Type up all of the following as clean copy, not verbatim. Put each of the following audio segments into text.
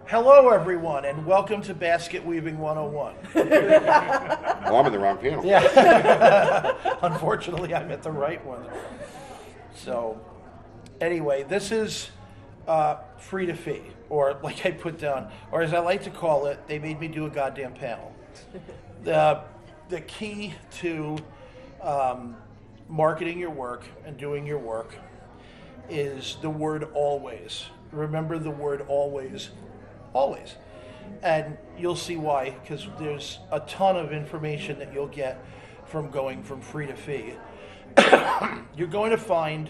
Hello, everyone, and welcome to Basket Weaving 101. Oh, I'm in the wrong panel. Yeah. Unfortunately, I'm at the right one. So, anyway, this is free to fee, or like I put down, or as I like to call it, they made me do a goddamn panel. The key to marketing your work and doing your work is the word always. Remember the word always. Always. And you'll see why, because there's a ton of information that you'll get from going from free to fee. You're going to find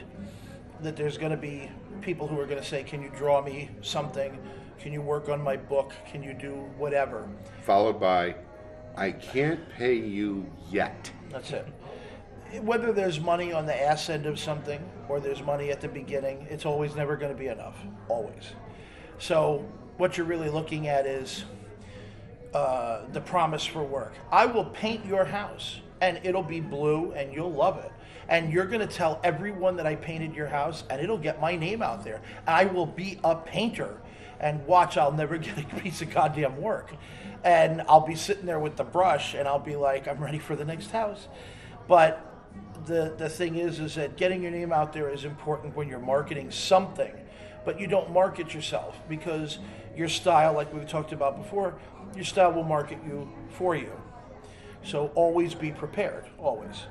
that there's going to be people who are going to say, can you draw me something? Can you work on my book? Can you do whatever? Followed by, I can't pay you yet. That's it. Whether there's money on the ass end of something or there's money at the beginning, it's always never going to be enough. Always. So what you're really looking at is the promise for work. I will paint your house and it'll be blue and you'll love it. And you're going to tell everyone that I painted your house and it'll get my name out there. I will be a painter, and watch, I'll never get a piece of goddamn work. And I'll be sitting there with the brush and I'll be like, I'm ready for the next house. But the thing is that getting your name out there is important when you're marketing something. But you don't market yourself, because your style, like we talked about before, your style will market you for you. So always be prepared, always.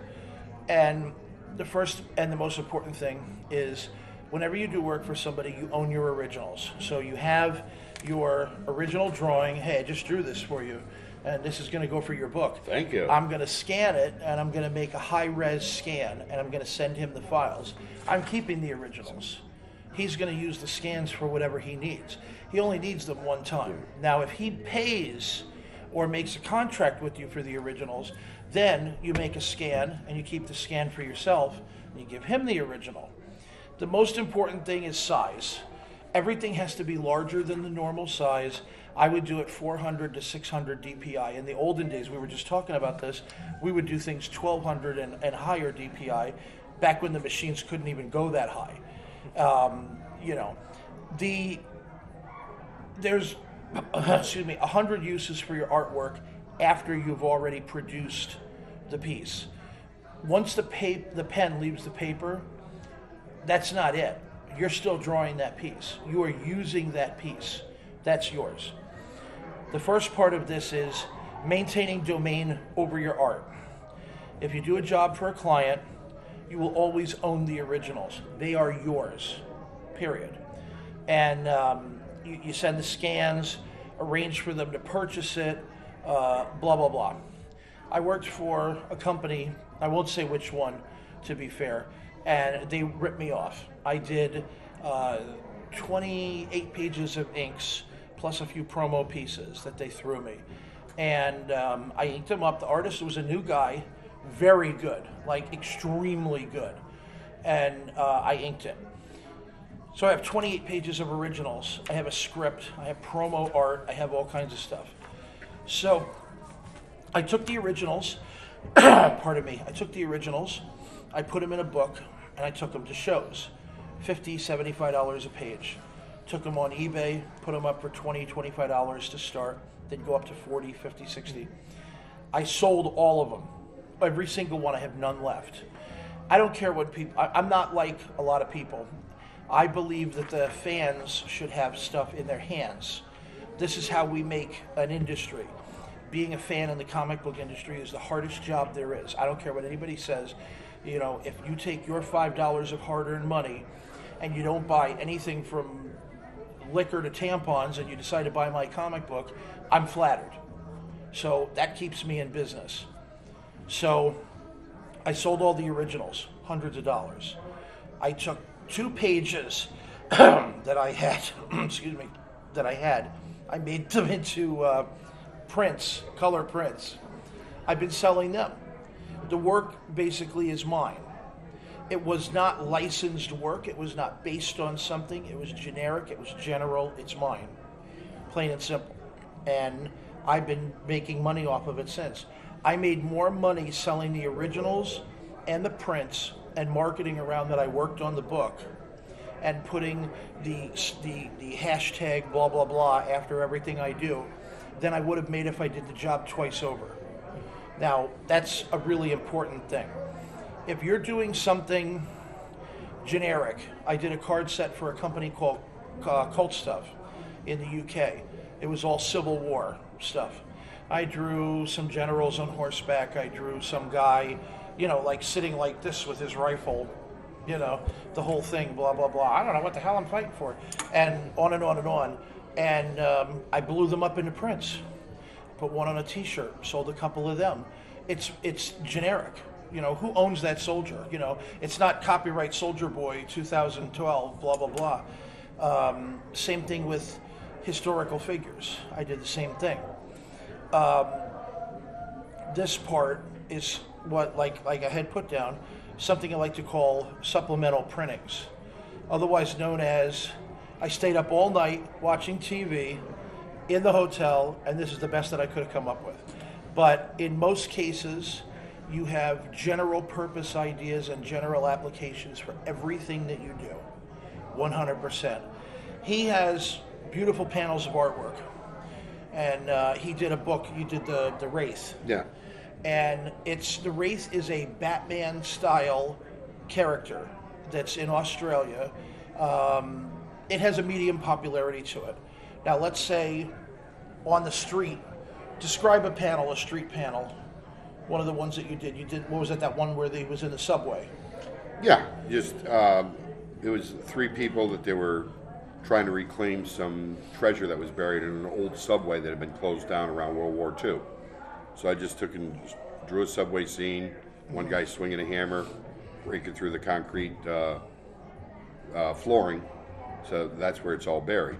And the first and the most important thing is whenever you do work for somebody, you own your originals. So you have your original drawing. Hey, I just drew this for you, and this is going to go for your book. Thank you. I'm going to scan it, and I'm going to make a high-res scan, and I'm going to send him the files. I'm keeping the originals. He's going to use the scans for whatever he needs. He only needs them one time. Now, if he pays or makes a contract with you for the originals, then you make a scan and you keep the scan for yourself and you give him the original. The most important thing is size. Everything has to be larger than the normal size. I would do it 400 to 600 DPI. In the olden days, we were just talking about this, we would do things 1200 and higher DPI, back when the machines couldn't even go that high. There's 100 uses for your artwork after you've already produced the piece. Once the pen leaves the paper, that's not it. You're still drawing that piece. You are using that piece. That's yours. The first part of this is maintaining domain over your art. If you do a job for a client, you will always own the originals. They are yours, period. And you send the scans, arrange for them to purchase it, blah, blah, blah. I worked for a company, I won't say which one, to be fair, and they ripped me off. I did 28 pages of inks, plus a few promo pieces that they threw me. And I inked them up. The artist was a new guy, very good, like extremely good. And I inked it. So I have 28 pages of originals. I have a script. I have promo art. I have all kinds of stuff. So I took the originals, pardon me, I took the originals, I put them in a book, and I took them to shows. $50, $75 a page. Took them on eBay, put them up for $20, $25 to start. They'd go up to $40, $50, $60. I sold all of them. Every single one. I have none left. I don't care what people... I'm not like a lot of people. I believe that the fans should have stuff in their hands. This is how we make an industry. Being a fan in the comic book industry is the hardest job there is. I don't care what anybody says. You know, if you take your $5 of hard-earned money and you don't buy anything from liquor to tampons and you decide to buy my comic book, I'm flattered. So that keeps me in business. So I sold all the originals, hundreds of dollars. I took 2 pages that I had, I made them into prints, color prints. I've been selling them. The work basically is mine. It was not licensed work. It was not based on something. It was generic. It was general. It's mine. Plain and simple. And I've been making money off of it since. I made more money selling the originals and the prints and marketing around that I worked on the book and putting the hashtag blah blah blah after everything I do than I would have made if I did the job twice over. Now, that's a really important thing. If you're doing something generic, I did a card set for a company called Cult Stuff in the UK. It was all Civil War stuff. I drew some generals on horseback. I drew some guy, like sitting like this with his rifle, the whole thing, blah, blah, blah. I don't know what the hell I'm fighting for. And on and on and on. And I blew them up into prints. Put one on a t-shirt, sold a couple of them. It's generic. Who owns that soldier? It's not copyright Soldier Boy 2012, blah, blah, blah. Same thing with historical figures. I did the same thing. This part is what, like I had put down, something I like to call supplemental printings, otherwise known as I stayed up all night watching TV in the hotel, and this is the best that I could have come up with. But in most cases, you have general purpose ideas and general applications for everything that you do, 100%. He has beautiful panels of artwork, and he did a book. You did the Wraith. Yeah. And the Wraith is a Batman style character that's in Australia. It has a medium popularity to it. Now, let's say on the street, describe a street panel. One of the ones that you did, what was it, that one where he was in the subway? Yeah, just, it was three people that they were trying to reclaim some treasure that was buried in an old subway that had been closed down around World War II. So I just took and drew a subway scene, one guy swinging a hammer, breaking through the concrete flooring. So that's where it's all buried.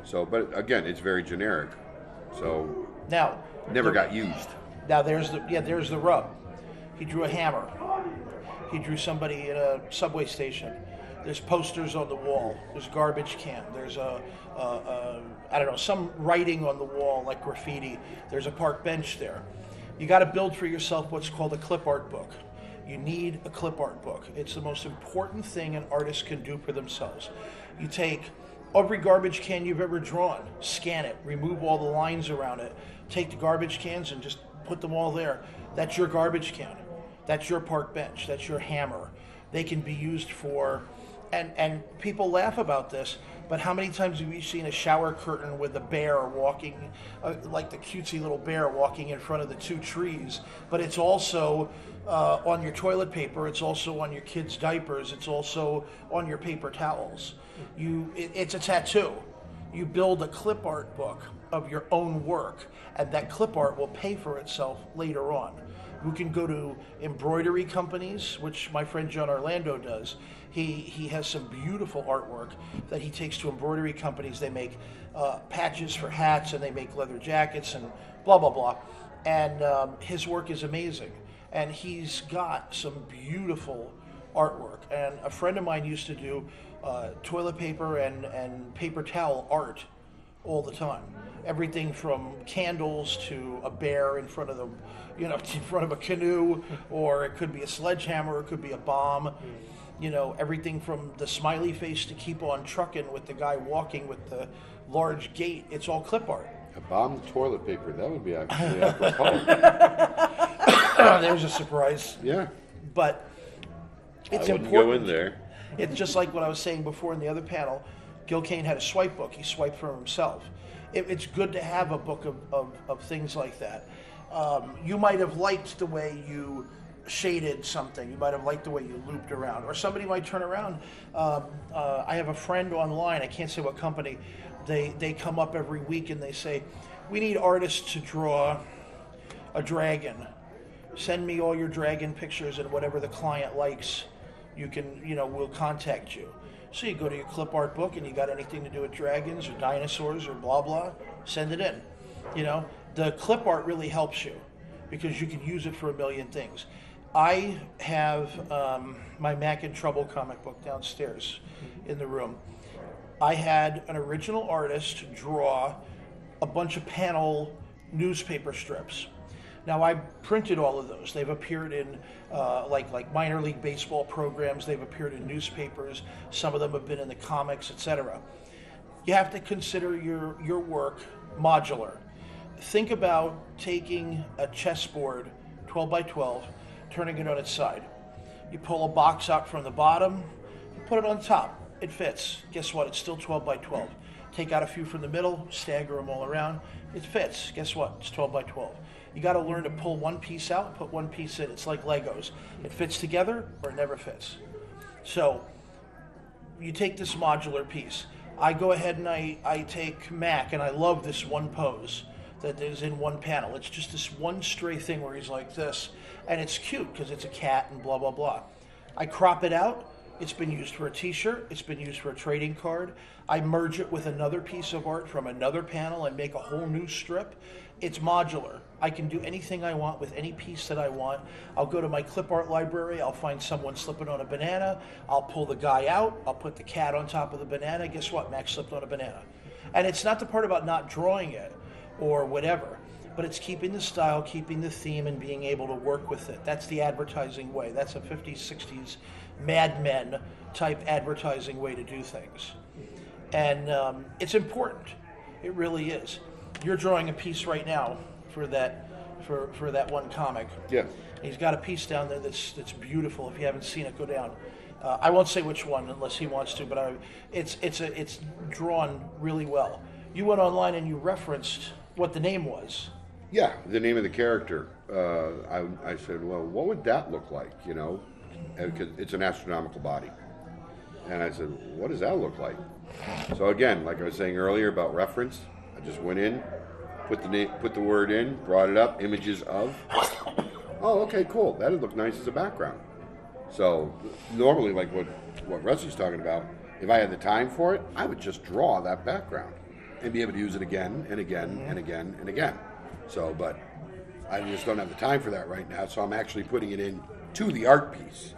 So, but again, it's very generic. So now never got used. Now there's the rub. He drew a hammer. He drew somebody in a subway station. There's posters on the wall. There's a garbage can. There's I don't know, some writing on the wall like graffiti. There's a park bench there. You got to build for yourself what's called a clip art book. You need a clip art book. It's the most important thing an artist can do for themselves. You take every garbage can you've ever drawn, scan it, remove all the lines around it, take the garbage cans and just put them all there. That's your garbage can. That's your park bench. That's your hammer. They can be used for, and people laugh about this, but how many times have you seen a shower curtain with a bear walking, like the cutesy little bear walking in front of the two trees? But it's also on your toilet paper. It's also on your kids' diapers. It's also on your paper towels. It's a tattoo. You build a clip art book of your own work, and that clip art will pay for itself later on. You can go to embroidery companies, which my friend John Orlando does. He has some beautiful artwork that he takes to embroidery companies. They make patches for hats, and they make leather jackets, and blah, blah, blah. And his work is amazing. And he's got some beautiful artwork. And a friend of mine used to do toilet paper and paper towel art all the time. Everything from candles to a bear in front of them, in front of a canoe, or it could be a sledgehammer, it could be a bomb. Everything from the smiley face to keep on trucking with the guy walking with the large gate. It's all clip art. A bomb toilet paper, that would be actually apropos. There's a surprise. Yeah. But it's I wouldn't important. go in there. It's just like what I was saying before in the other panel. Gil Kane had a swipe book. He swiped for himself. It's good to have a book of things like that. You might have liked the way you shaded something. You might have liked the way you looped around. Or somebody might turn around. I have a friend online, I can't say what company, they come up every week and they say, we need artists to draw a dragon. Send me all your dragon pictures, and whatever the client likes, you can, we'll contact you. So you go to your clip art book, and you got anything to do with dragons or dinosaurs or blah, blah, send it in. The clip art really helps you because you can use it for a million things. I have my Mac in Trouble comic book downstairs in the room. I had an original artist draw a bunch of panel newspaper strips. Now, I printed all of those. They've appeared in like minor league baseball programs. They've appeared in newspapers. Some of them have been in the comics, etc. You have to consider your work modular. Think about taking a chessboard, 12 by 12, turning it on its side. You pull a box out from the bottom, you put it on top. It fits. Guess what? It's still 12 by 12. Take out a few from the middle, stagger them all around. It fits. Guess what? It's 12 by 12. You got to learn to pull one piece out, put one piece in. It's like Legos. It fits together or it never fits. So you take this modular piece. I go ahead and I take Mac, and I love this one pose that is in one panel. It's just this one stray thing where he's like this, and it's cute because it's a cat and blah, blah, blah. I crop it out. It's been used for a t-shirt. It's been used for a trading card. I merge it with another piece of art from another panel and make a whole new strip. It's modular. I can do anything I want with any piece that I want. I'll go to my clip art library. I'll find someone slipping on a banana. I'll pull the guy out. I'll put the cat on top of the banana. Guess what? Max slipped on a banana. And it's not the part about not drawing it or whatever, but it's keeping the style, keeping the theme, and being able to work with it. That's the advertising way. That's a 50s, 60s Mad Men type advertising way to do things. And it's important. It really is. You're drawing a piece right now for that one comic. Yeah. He's got a piece down there that's beautiful. If you haven't seen it, go down. I won't say which one unless he wants to, but it's drawn really well. You went online and you referenced what the name was. Yeah, the name of the character. I said, well, what would that look like, you know? Because it's an astronomical body. And I said, what does that look like? So again, like I was saying earlier about reference, I just went in, put the word in, brought it up, images of. Oh, okay, cool. That'd look nice as a background. So normally, like what Rusty's talking about, if I had the time for it, I would just draw that background and be able to use it again and again and again and again. So, but I just don't have the time for that right now, so I'm actually putting it in to the art piece.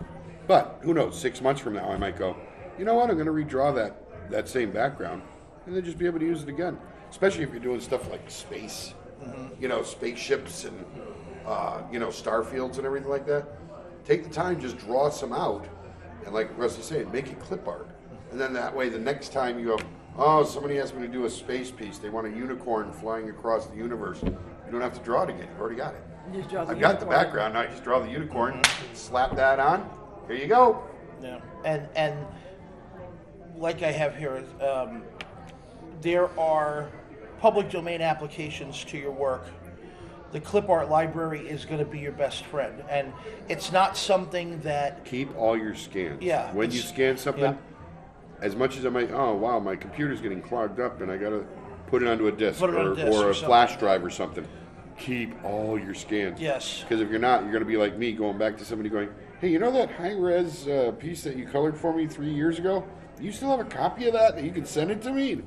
But who knows, 6 months from now I might go, you know what, I'm going to redraw that same background and then just be able to use it again. Especially if you're doing stuff like space, you know, spaceships and, you know, star fields and everything like that. Take the time, just draw some out, and like Rusty's saying, make it clip art. And then that way the next time you go, oh, somebody asked me to do a space piece, they want a unicorn flying across the universe. You don't have to draw it again, you've already got it. I've got the background, now you just draw the unicorn, slap that on, here you go. Yeah, and like I have here, there are public domain applications to your work. The clip art library is going to be your best friend, and it's not something that... Keep all your scans. Yeah. When you scan something, as much as I might, oh wow, my computer's getting clogged up and I got to put it onto a disk or a flash drive or something. Keep all your scans. Yes. Because if you're not, you're going to be like me, going back to somebody going, hey, you know that high-res piece that you colored for me 3 years ago? Do you still have a copy of that you can send it to me?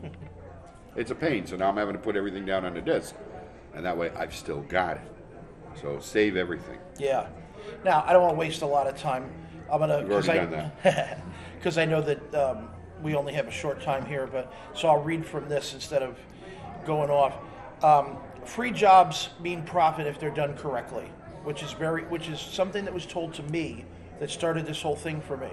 It's a pain, so now I'm having to put everything down on a disk. And that way I've still got it. So save everything. Yeah. Now, I don't want to waste a lot of time. I'm going to... You've already done that. Because I know that we only have a short time here, but so I'll read from this instead of going off. Free jobs mean profit if they're done correctly, which is something that was told to me that started this whole thing for me.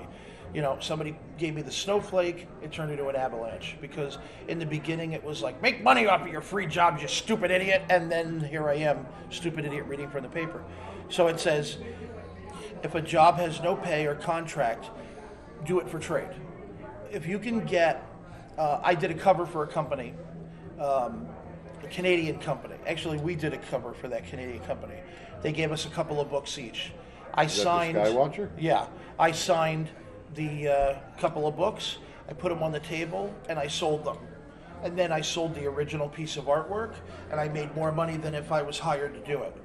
You know, somebody gave me the snowflake, it turned into an avalanche. Because in the beginning it was like, make money off of your free jobs, you stupid idiot. And then here I am, stupid idiot, reading from the paper. So it says, if a job has no pay or contract, do it for trade. If you can get, I did a cover for a company, a Canadian company. Actually, we did a cover for that Canadian company. They gave us a couple of books each. I signed. The Skywatcher? Yeah, I signed the couple of books. I put them on the table and I sold them. And then I sold the original piece of artwork, and I made more money than if I was hired to do it.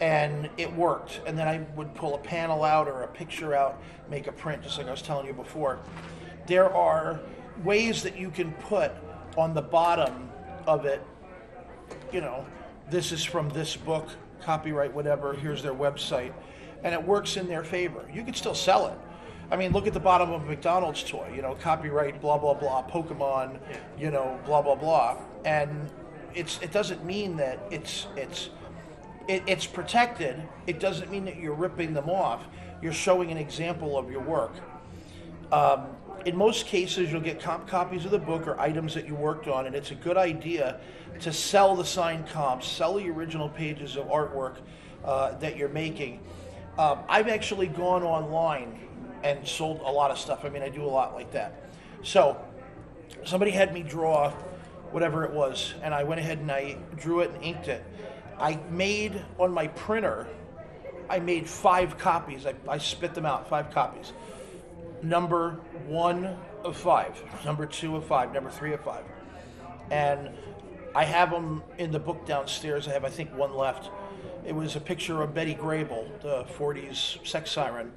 And it worked. And then I would pull a panel out or a picture out, make a print, just like I was telling you before. There are ways that you can put on the bottom of it, you know, this is from this book, copyright, whatever, here's their website. And it works in their favor. You can still sell it. I mean, look at the bottom of a McDonald's toy, you know, copyright, blah, blah, blah, Pokemon, you know, blah, blah, blah. And it doesn't mean that it's it's protected. It doesn't mean that you're ripping them off. You're showing an example of your work. In most cases, you'll get comp copies of the book or items that you worked on, and it's a good idea to sell the signed comps, sell the original pages of artwork that you're making. I've actually gone online and sold a lot of stuff. I mean, I do a lot like that. So somebody had me draw whatever it was, and I went ahead and I drew it and inked it. I made, on my printer, I made 5 copies. I spit them out, 5 copies. Number 1 of 5, number 2 of 5, number 3 of 5. And I have them in the book downstairs. I have, I think, 1 left. It was a picture of Betty Grable, the 40s sex siren.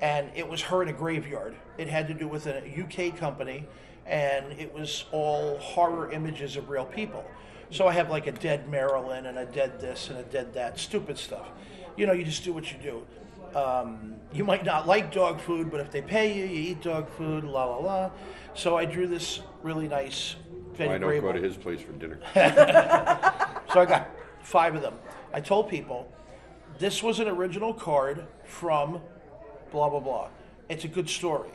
And it was her in a graveyard. It had to do with a UK company, and it was all horror images of real people. So I have like a dead Marilyn and a dead this and a dead that, stupid stuff. You know, you just do what you do. You might not like dog food, but if they pay you, you eat dog food, la la la. So I drew this really nice Betty Grable. I don't go to his place for dinner. So I got 5 of them. I told people, this was an original card from blah, blah, blah. It's a good story.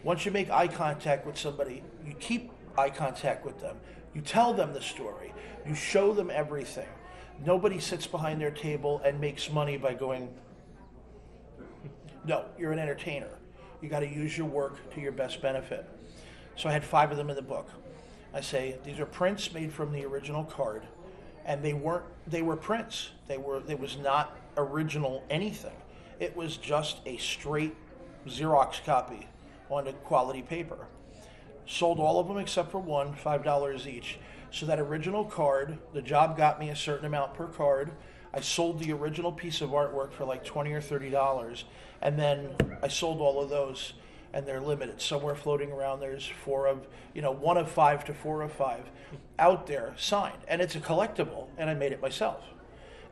Once you make eye contact with somebody, you keep eye contact with them. You tell them the story. You show them everything. Nobody sits behind their table and makes money by going, no, you're an entertainer. You got to use your work to your best benefit. So I had 5 of them in the book. I say, these are prints made from the original card, and they were prints. It was not original anything. It was just a straight Xerox copy on a quality paper. Sold all of them except for 1, $5 each. So that original card, the job got me a certain amount per card. I sold the original piece of artwork for like $20 or $30, and then I sold all of those, and they're limited. Somewhere floating around, there's 1 of 5 to 4 of 5 out there signed, and it's a collectible, and I made it myself.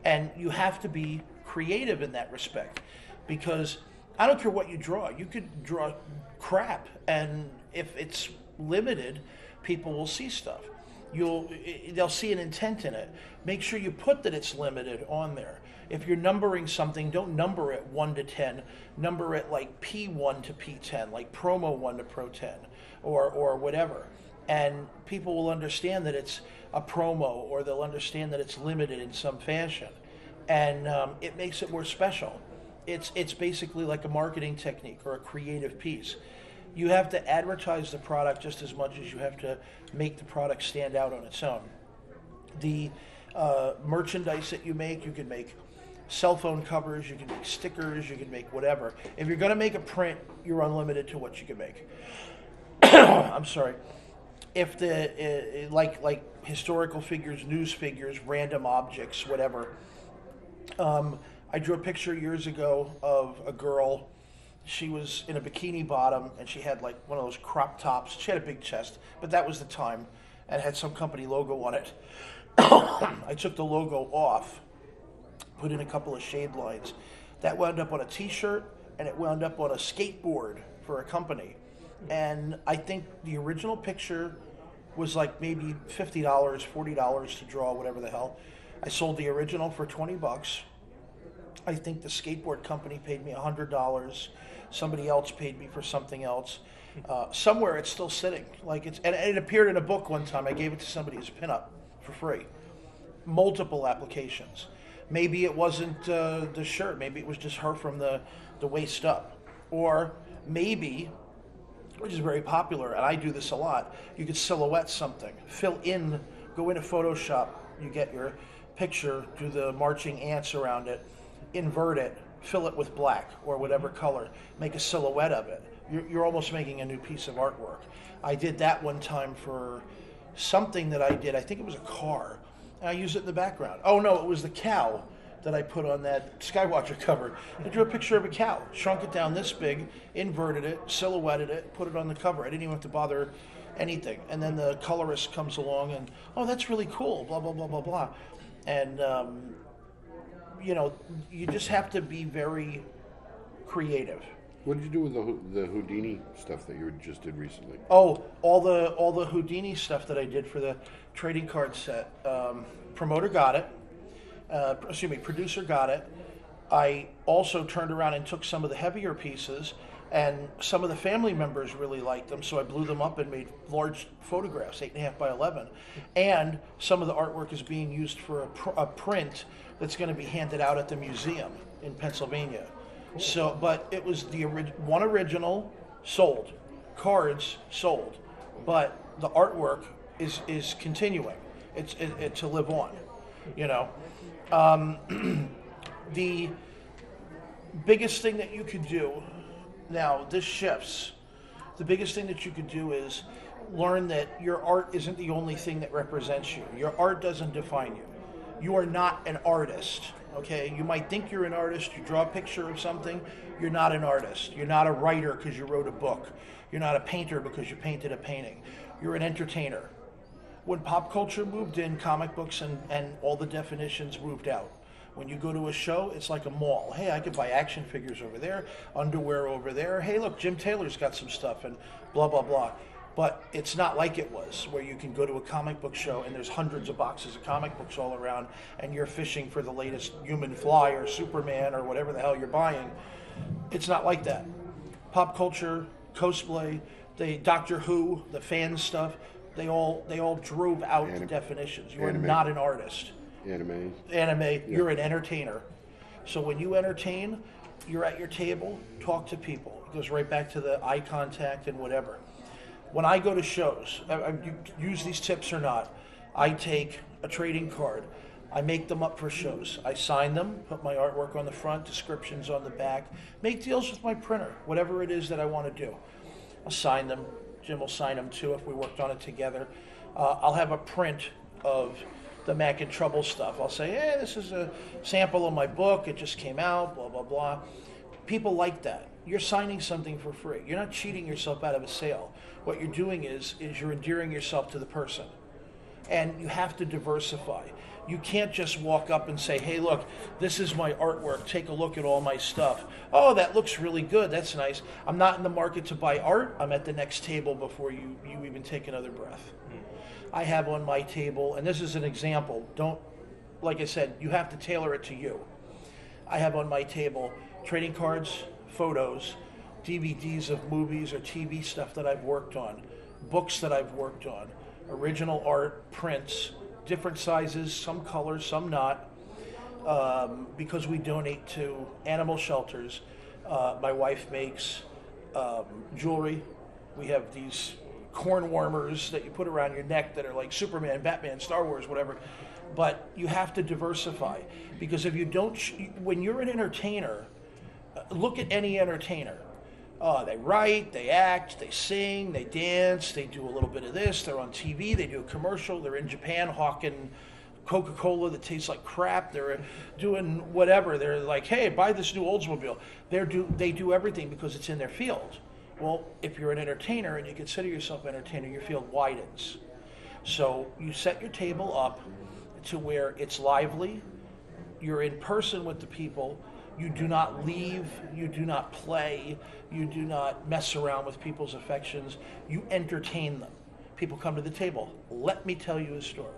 And you have to be creative in that respect, because I don't care what you draw. You could draw crap, and if it's limited, people will see stuff. They'll see an intent in it. Make sure you put that it's limited on there. If you're numbering something, don't number it 1 to 10. Number it like P1 to P10, like promo 1 to pro 10, or whatever. And people will understand that it's a promo, or they'll understand that it's limited in some fashion. And it makes it more special. It's basically like a marketing technique or a creative piece. You have to advertise the product just as much as you have to make the product stand out on its own. The merchandise that you can make cell phone covers, you can make stickers, you can make whatever. If you're going to make a print, you're unlimited to what you can make. I'm sorry. If like historical figures, news figures, random objects, whatever. I drew a picture years ago of a girl. She was in a bikini bottom, and she had like one of those crop tops. She had a big chest, but that was the time, and had some company logo on it. I took the logo off, put in a couple of shade lines. That wound up on a t-shirt, and it wound up on a skateboard for a company. And I think the original picture was like maybe $50, $40 to draw, whatever the hell. I sold the original for $20. I think the skateboard company paid me $100. Somebody else paid me for something else. Somewhere it's still sitting. And it appeared in a book one time. I gave it to somebody as a pinup for free. Multiple applications. Maybe it wasn't the shirt. Maybe it was just her from the waist up. Or maybe, which is very popular, and I do this a lot, you could silhouette something. Go into Photoshop. You get your picture, do the marching ants around it, invert it, fill it with black or whatever color, make a silhouette of it. You're almost making a new piece of artwork. I did that one time for something that I did. I think it was a car, and I used it in the background. Oh no, it was the cow that I put on that Skywatcher cover. I drew a picture of a cow, shrunk it down this big, inverted it, silhouetted it, put it on the cover. I didn't even have to bother anything. And then the colorist comes along and, oh, that's really cool, blah, blah, blah, blah, blah. And, you just have to be very creative. What did you do with the Houdini stuff that you just did recently? Oh, all the Houdini stuff that I did for the trading card set. Promoter got it, Producer got it. I also turned around and took some of the heavier pieces, and some of the family members really liked them, so I blew them up and made large photographs, 8.5 by 11. And some of the artwork is being used for a print that's going to be handed out at the museum in Pennsylvania. Cool. So, but it was the one original sold, cards sold, but the artwork is continuing. It's to live on, you know. The biggest thing that you could do, now this shifts, the biggest thing that you could do is learn that your art isn't the only thing that represents you. Your art doesn't define you. You are not an artist, okay? You might think you're an artist, you draw a picture of something, you're not an artist. You're not a writer because you wrote a book. You're not a painter because you painted a painting. You're an entertainer. When pop culture moved in, comic books and all the definitions moved out. When you go to a show, it's like a mall. Hey, I could buy action figures over there, underwear over there. Hey, look, Jim Taylor's got some stuff and blah, blah, blah. But it's not like it was, where you can go to a comic book show and there's hundreds of boxes of comic books all around and you're fishing for the latest Human Fly or Superman or whatever the hell you're buying. It's not like that. Pop culture, cosplay, the Doctor Who, the fan stuff, they all drove out the definitions. You are not an artist. Anime, yeah. You're an entertainer. So when you entertain, you're at your table, talk to people. It goes right back to the eye contact and whatever. When I go to shows, you use these tips or not, I take a trading card, I make them up for shows. I sign them, put my artwork on the front, descriptions on the back, make deals with my printer, whatever it is that I want to do. I'll sign them. Jim will sign them too if we worked on it together. I'll have a print of the Mac in Trouble stuff. I'll say, hey, this is a sample of my book. It just came out, blah, blah, blah. People like that. You're signing something for free. You're not cheating yourself out of a sale. What you're doing is you're endearing yourself to the person. And you have to diversify. You can't just walk up and say, hey, look, this is my artwork. Take a look at all my stuff. Oh, that looks really good. That's nice. I'm not in the market to buy art. I'm at the next table before you even take another breath. I have on my table, and this is an example. Like I said, you have to tailor it to you. I have on my table trading cards, photos, DVDs of movies or TV stuff that I've worked on, books that I've worked on, original art, prints, different sizes, some colors, some not, because we donate to animal shelters. My wife makes jewelry. We have these corn warmers that you put around your neck that are like Superman, Batman, Star Wars, whatever. But you have to diversify, because if you don't, when you're an entertainer, look at any entertainer. They write, they act, they sing, they dance, they do a little bit of this, they're on TV, they do a commercial, they're in Japan hawking Coca-Cola that tastes like crap, they're doing whatever, they're like, hey, buy this new Oldsmobile. They do everything because it's in their field. Well, if you're an entertainer and you consider yourself an entertainer, your field widens. So you set your table up to where it's lively, you're in person with the people, you do not leave, you do not play, you do not mess around with people's affections, you entertain them. People come to the table, let me tell you a story.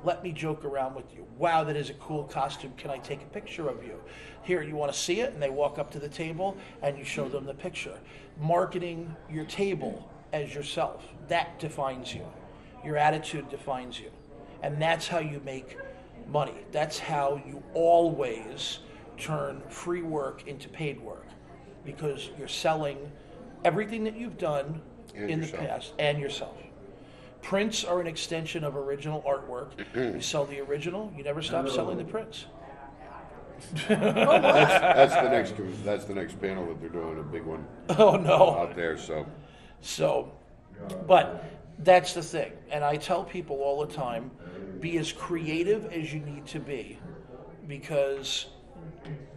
Let me joke around with you. Wow, that is a cool costume. Can I take a picture of you? Here, you want to see it? And they walk up to the table and you show them the picture. Marketing your table as yourself, that defines you. Your attitude defines you. And that's how you make money. That's how you always turn free work into paid work, because you're selling everything that you've done in the past and yourself. Prints are an extension of original artwork. You sell the original, you never stop selling the prints. That's the next panel that they're doing, a big one. Oh no! Out there, but that's the thing, and I tell people all the time: be as creative as you need to be, because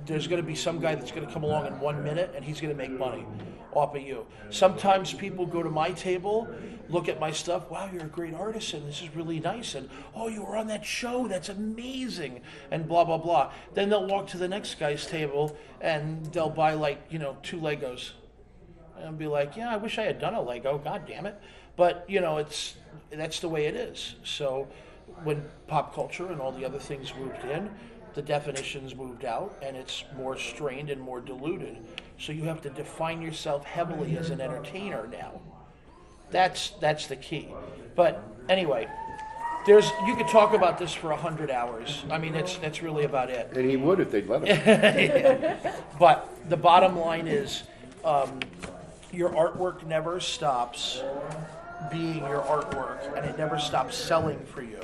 there's going to be some guy that's going to come along in 1 minute and he's going to make money off of you. Sometimes people go to my table, look at my stuff, wow, you're a great artist and this is really nice, and oh, you were on that show, that's amazing, and blah, blah, blah. Then they'll walk to the next guy's table and they'll buy 2 Legos. And be like, yeah, I wish I had done a Lego, god damn it. But, that's the way it is. So when pop culture and all the other things moved in, the definition's moved out and it's more strained and more diluted. So you have to define yourself heavily as an entertainer now. That's the key. But anyway, you could talk about this for 100 hours. I mean, that's really about it. And he would if they'd let him. But the bottom line is, your artwork never stops being your artwork, and it never stops selling for you.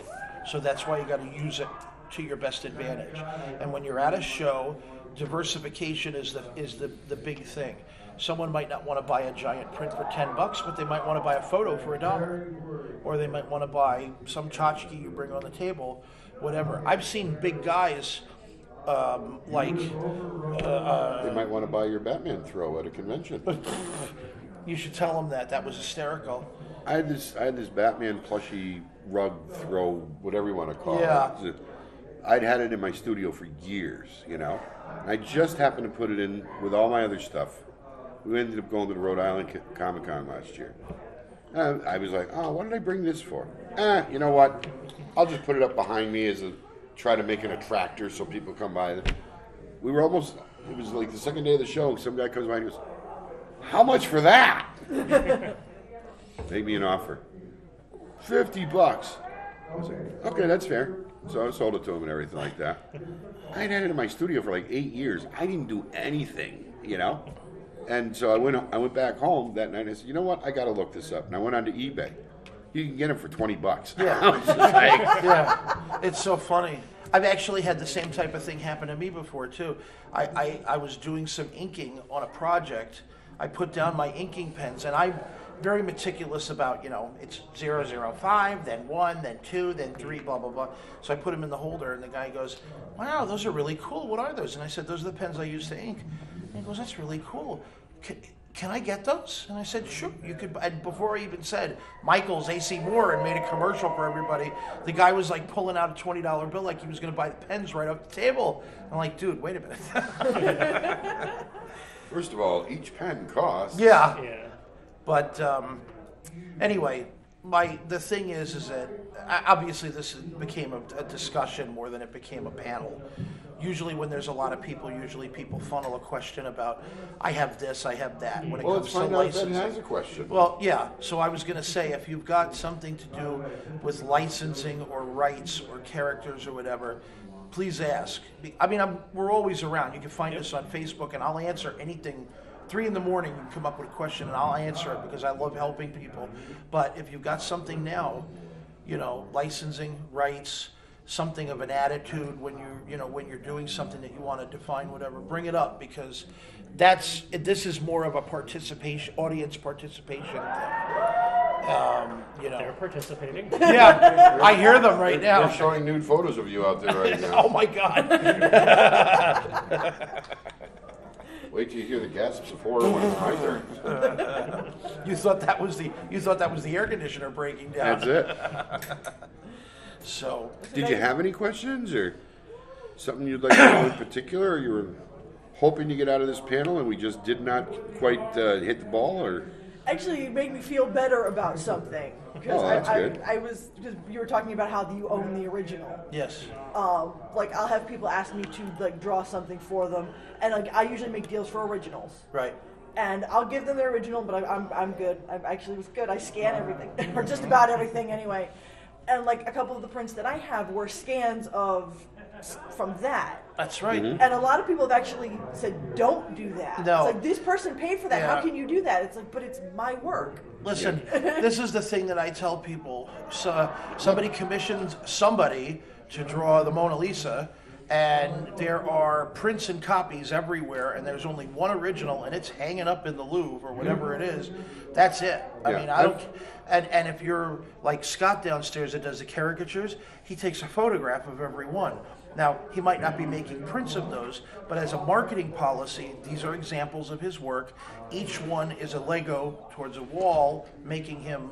So that's why you got to use it to your best advantage. And when you're at a show, diversification is the big thing. Someone might not want to buy a giant print for $10, but they might want to buy a photo for $1, or they might want to buy some tchotchke you bring on the table, whatever. I've seen big guys They might want to buy your Batman throw at a convention. You should tell them that. That was hysterical. I had this Batman plushie rug throw, whatever you want to call it. I'd had it in my studio for years, you know. I just happened to put it in with all my other stuff. We ended up going to the Rhode Island Comic Con last year. I was like, oh, what did I bring this for? You know what? I'll just put it up behind me try to make an attractor so people come by. We were almost, it was like the second day of the show, some guy comes by and goes, how much for that? Make me an offer. $50. I was like, okay, that's fair. So I sold it to him and everything like that. I had it in my studio for like 8 years. I didn't do anything, you know? And so I went back home that night and I said, you know what? I got to look this up. And I went onto eBay. You can get them for $20. Yeah. I was just like, Yeah. It's so funny. I've actually had the same type of thing happen to me before, too. I was doing some inking on a project. I put down my inking pens, and I'm very meticulous about, it's 005, then 1, then 2, then 3, blah, blah, blah. So I put them in the holder, and the guy goes, wow, those are really cool. What are those? And I said, those are the pens I use to ink. And he goes, that's really cool. Can I get those? And I said, sure, you could. And before I even said Michael's AC Moore and made a commercial for everybody, the guy was like pulling out a $20 bill like he was going to buy the pens right off the table. I'm like, dude, wait a minute. first of all, each pen costs. Yeah. But anyway, the thing is that obviously this became a discussion more than it became a panel. Usually when there's a lot of people, people funnel a question about, I have this, I have that. When it comes to licensing. That has a question. Well, yeah. So I was going to say, if you've got something to do with licensing or rights or characters or whatever, please ask. I mean, we're always around. You can find us on Facebook, and I'll answer anything. 3 a.m, you can come up with a question, and I'll answer it because I love helping people. But if you've got something now, licensing, rights, something of an attitude when you're doing something that you want to define, whatever, bring it up, because this is more of a audience participation thing. They're participating. Yeah, I hear them right now. They're showing nude photos of you out there right now. Oh my God. Wait till you hear the gasps of horror when it's my turn. You thought that was the air conditioner breaking down. That's it. So, did you have any questions or something you'd like to know in particular, or you were hoping to get out of this panel and we just did not quite hit the ball, or? Actually, it made me feel better about something. That's good. Because you were talking about how you own the original. yes. I'll have people ask me to draw something for them, and I usually make deals for originals. Right. And I'll give them the original, but I'm good. I actually was good. I scan everything, or just about everything anyway. And a couple of the prints that I have were scans from that. That's right. Mm-hmm. And a lot of people have actually said, don't do that. No. It's this person paid for that. Yeah. How can you do that? It's but it's my work. Listen, this is the thing that I tell people. So somebody commissioned somebody to draw the Mona Lisa, and there are prints and copies everywhere, and there's only one original, and it's hanging up in the Louvre or whatever it is. That's it. I mean, I don't. And if you're like Scott downstairs that does the caricatures, he takes a photograph of every one. Now, he might not be making prints of those, but as a marketing policy, these are examples of his work. Each one is a Lego towards a wall, making him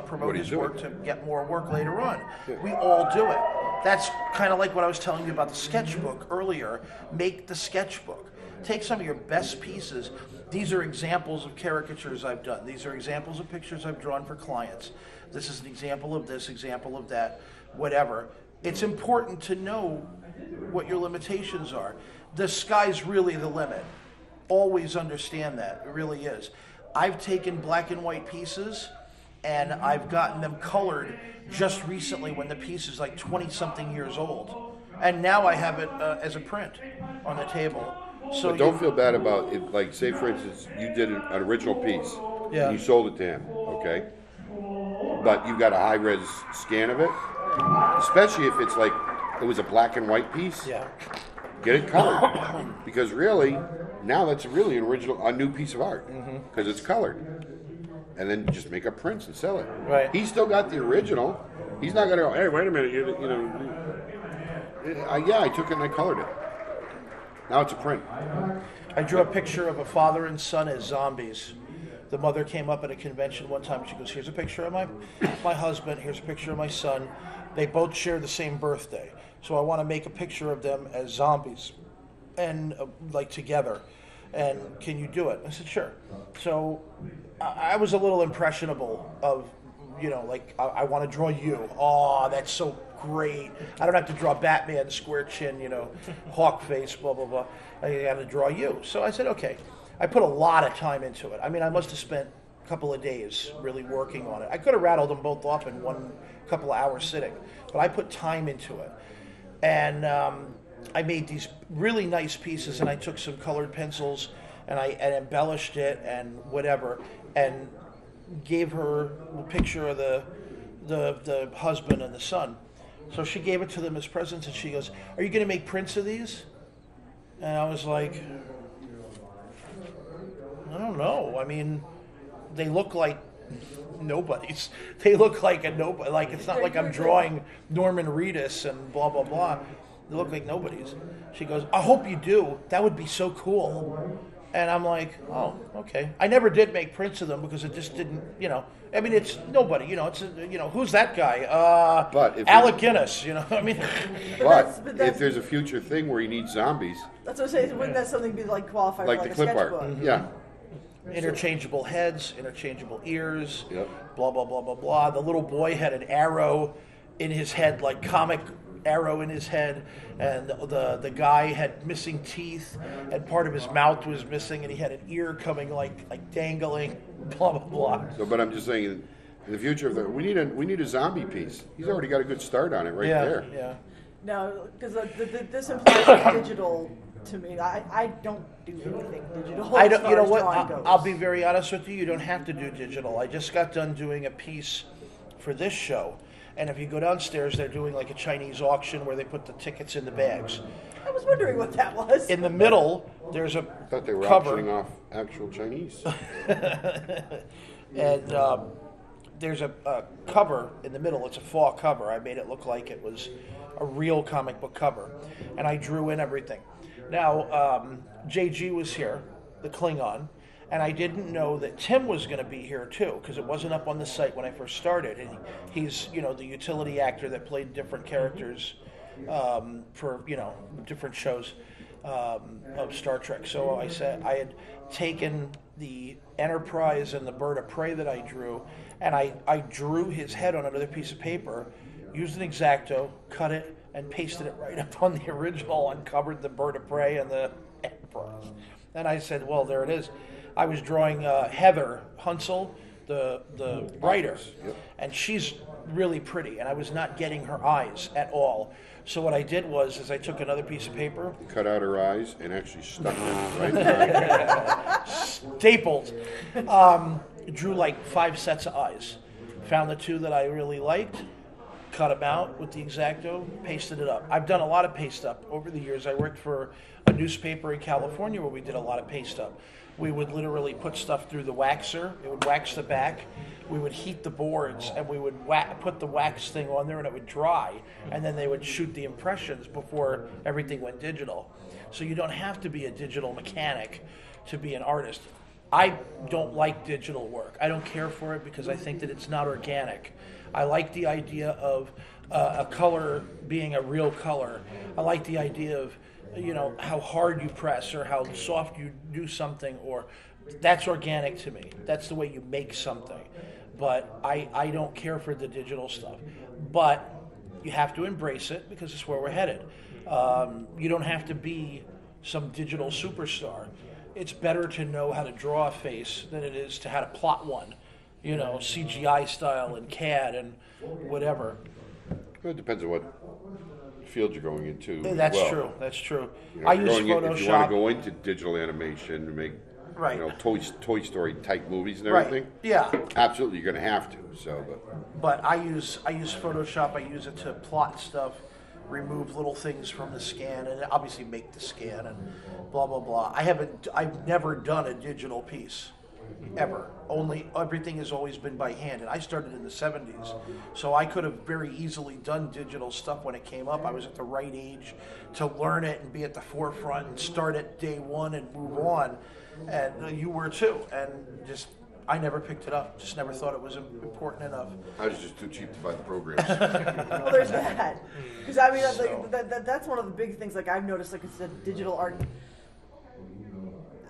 promote his work to get more work later on. Yeah. We all do it. That's kind of like what I was telling you about the sketchbook earlier. Make the sketchbook. Take some of your best pieces. These are examples of caricatures I've done. These are examples of pictures I've drawn for clients. This is an example of this, example of that, whatever. it's important to know what your limitations are. The sky's really the limit. Always understand that. It really is. I've taken black and white pieces and I've gotten them colored just recently when the piece is like 20-something years old. And now I have it as a print on the table. So But don't feel bad about it. Like, say, for instance, you did an original piece. Yeah. And you sold it to him, okay? But you got a high-res scan of it, especially if it's like it was a black and white piece. Yeah. Get it colored. Because really, now that's really a new piece of art. Because it's colored. And then just make up prints and sell it. Right. He's still got the original. He's not going to go, hey, wait a minute, yeah, I took it and I colored it. Now it's a print. I drew a picture of a father and son as zombies. The mother came up at a convention one time. She goes, here's a picture of my husband. Here's a picture of my son. They both share the same birthday. So I want to make a picture of them as zombies and like together. And can you do it? I said, sure. So I was a little impressionable of, like I want to draw you. Oh, that's so great. I don't have to draw Batman, square chin, hawk face, blah, blah, blah. I got to draw you. So I said, okay. I put a lot of time into it. I mean, I must have spent a couple of days really working on it. I could have rattled them both off in one couple of hours sitting, but I put time into it. And I made these really nice pieces, and I took some colored pencils and I embellished it and whatever, and gave her a picture of the husband and the son. So she gave it to them as presents, and she goes, "Are you going to make prints of these?" And I was like, I don't know. I mean, they look like nobodies. They look like a nobody. Like, it's not like I'm drawing Norman Reedus and blah, blah, blah. They look like nobodies. She goes, I hope you do. That would be so cool. And I'm like, oh, okay. I never did make prints of them because it just didn't, I mean, it's nobody, it's, who's that guy? But if Alec Guinness, I mean. But if there's a future thing where you need zombies. That's what I'm saying. Wouldn't that something be like qualified Like for the a clip sketchbook? art. Yeah. Interchangeable heads, interchangeable ears, Yep. blah, blah, blah, blah, blah. The little boy had an arrow in his head, like comic arrow in his head, and the guy had missing teeth, and part of his mouth was missing, and he had an ear coming like dangling, blah, blah, blah. So, but I'm just saying, in the future, we need a zombie piece. He's already got a good start on it right there. Yeah. No, because this implies digital to me. I don't do anything digital. I don't. as You know far as what? drawing goes. I'll be very honest with you. You don't have to do digital. I just got done doing a piece for this show, and if you go downstairs, they're doing like a Chinese auction where they put the tickets in the bags. I was wondering what that was. In the middle, there's a I thought they were cover. auctioning off actual Chinese. And there's a cover in the middle. It's a fall cover. I made it look like it was a real comic book cover, and I drew in everything. Now, JG was here, the Klingon, and I didn't know that Tim was going to be here too, because it wasn't up on the site when I first started. And he's, the utility actor that played different characters for, different shows of Star Trek. So I said I had taken the Enterprise and the Bird of Prey that I drew, and I drew his head on another piece of paper, used an X-Acto, cut it, and pasted it right up on the original and covered the Bird of Prey and the Enterprise. And I said, well, there it is. I was drawing Heather Hunsel, the writer, Yep. and she's really pretty, and I was not getting her eyes at all. So what I did was I took another piece of paper, Cut out her eyes and actually stuck them right there. stapled, drew like 5 sets of eyes, found the 2 that I really liked, cut them out with the X-Acto, pasted it up. I've done a lot of paste up over the years. I worked for a newspaper in California where we did a lot of paste up. We would literally put stuff through the waxer. It would wax the back. We would heat the boards, and we would put the wax thing on there, and it would dry. And then they would shoot the impressions before everything went digital. So you don't have to be a digital mechanic to be an artist. I don't like digital work. I don't care for it because I think that it's not organic. I like the idea of a color being a real color. I like the idea of, how hard you press or how soft you do something, or that's organic to me. That's the way you make something. But I don't care for the digital stuff. But you have to embrace it because it's where we're headed. You don't have to be some digital superstar. It's better to know how to draw a face than it is to how to plot one, CGI style and CAD and whatever. Well, it depends on what field you're going into. That's true. That's true. You know, I use Photoshop. If you want to go into digital animation and make right. Toy Story type movies and Right. everything, Yeah. absolutely, you're going to have to. But I use Photoshop. I use it to plot stuff, remove little things from the scan, and obviously make the scan and blah blah blah. I've never done a digital piece, ever. Everything has always been by hand, and I started in the 70s, so I could have very easily done digital stuff when it came up. I was at the right age to learn it and be at the forefront and start at day one and move on, and you were too, and just. I never picked it up. Just never thought it was important enough. I was just too cheap to buy the programs. Well, there's that. Because I mean, that's one of the big things. Like I've noticed, like it's the digital art.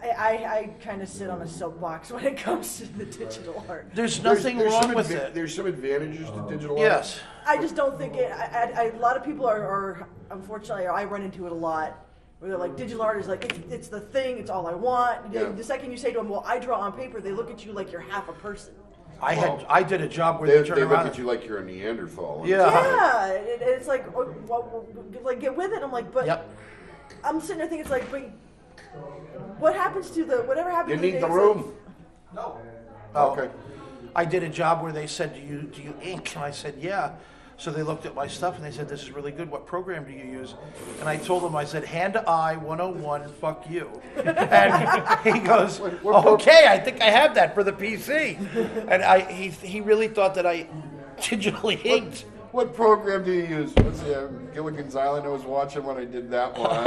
I kind of sit on a soapbox when it comes to the digital art. There's nothing wrong with it. There's some advantages to digital art. Yes. I just don't think it. A lot of people are unfortunately, I run into it a lot. Where they're like, digital art is like, it's the thing, it's all I want. Yeah. The second you say to them, well, I draw on paper, they look at you like you're half a person. I did a job where they turned they around. look at you like you're a Neanderthal. Yeah, it's like, like get with it. I'm like, but Yep. I'm sitting there thinking, it's like, but what happens to whatever happens? You need the room. No. Okay. I did a job where they said, do you ink? And I said, yeah. So they looked at my stuff and they said, this is really good. What program do you use? And I told them, I said, hand to eye 101, fuck you. And he goes, okay, I think I have that for the PC. And he really thought that I digitally inked. What program do you use? Let's see, Gilligan's Island I was watching when I did that one.